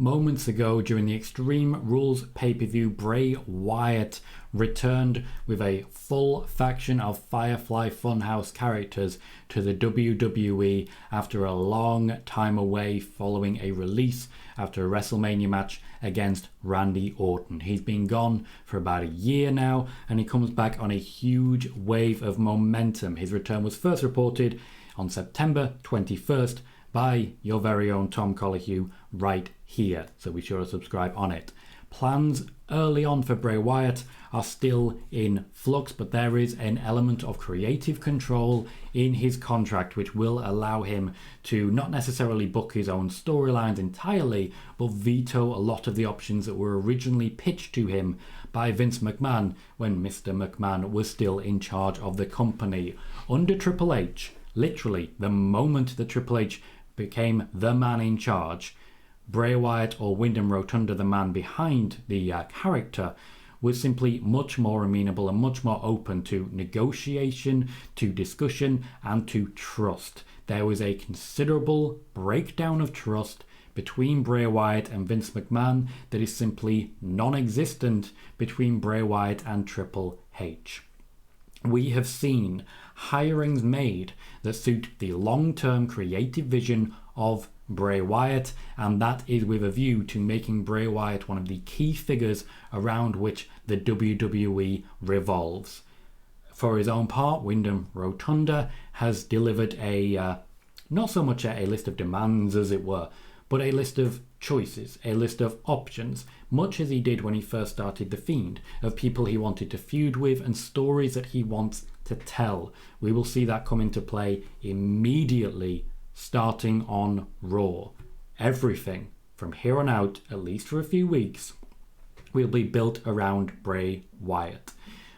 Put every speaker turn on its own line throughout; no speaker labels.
Moments ago, during the Extreme Rules pay-per-view, Bray Wyatt returned with a full faction of Firefly Funhouse characters to the WWE after a long time away following a release after a WrestleMania match against Randy Orton. He's been gone for about a year now, and he comes back on a huge wave of momentum. His return was first reported on September 21st by your very own Tom Colohue right here, so be sure to subscribe on it. Plans early on for Bray Wyatt are still in flux, but there is an element of creative control in his contract which will allow him to not necessarily book his own storylines entirely, but veto a lot of the options that were originally pitched to him by Vince McMahon when Mr. McMahon was still in charge of the company. Under Triple H, literally the moment that Triple H became the man in charge, Bray Wyatt, or Wyndham Rotunda, the man behind the character, was simply much more amenable and much more open to negotiation, to discussion, and to trust. There was a considerable breakdown of trust between Bray Wyatt and Vince McMahon that is simply non-existent between Bray Wyatt and Triple H. We have seen hirings made that suit the long-term creative vision of Bray Wyatt, and that is with a view to making Bray Wyatt one of the key figures around which the WWE revolves. For his own part, Wyndham Rotunda has delivered a not so much a list of demands as it were, but a list of choices, a list of options, much as he did when he first started The Fiend, of people he wanted to feud with and stories that he wants to tell. We will see that come into play immediately starting on Raw. Everything from here on out, at least for a few weeks, will be built around Bray Wyatt.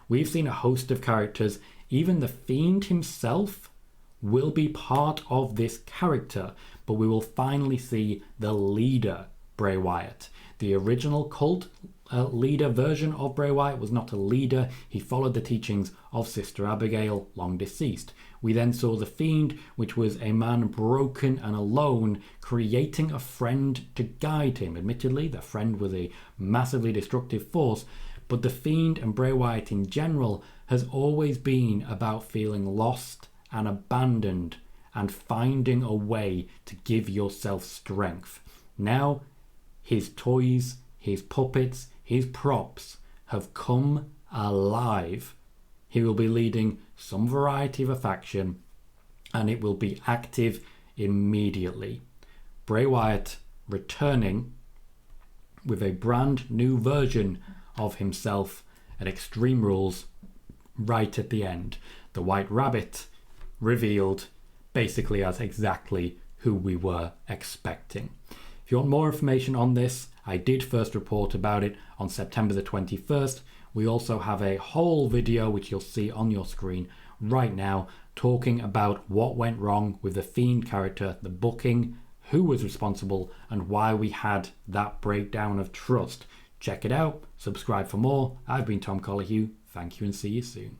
We've seen a host of characters. Even The Fiend himself will be part of this character, but we will finally see the leader, Bray Wyatt. The original cult leader version of Bray Wyatt was not a leader. He followed the teachings of Sister Abigail, long deceased. We then saw The Fiend, which was a man broken and alone, creating a friend to guide him. Admittedly, the friend was a massively destructive force, but The Fiend and Bray Wyatt in general has always been about feeling lost and abandoned and finding a way to give yourself strength. Now, his toys, his puppets, his props have come alive. He will be leading some variety of a faction, and it will be active immediately. Bray Wyatt returning with a brand new version of himself at Extreme Rules right at the end. The White Rabbit revealed basically as exactly who we were expecting. If you want more information on this, I did first report about it on September the 21st. We also have a whole video which you'll see on your screen right now talking about what went wrong with the Fiend character, the booking, who was responsible, and why we had that breakdown of trust. Check it out, subscribe for more. I've been Tom Colohue. Thank you and see you soon.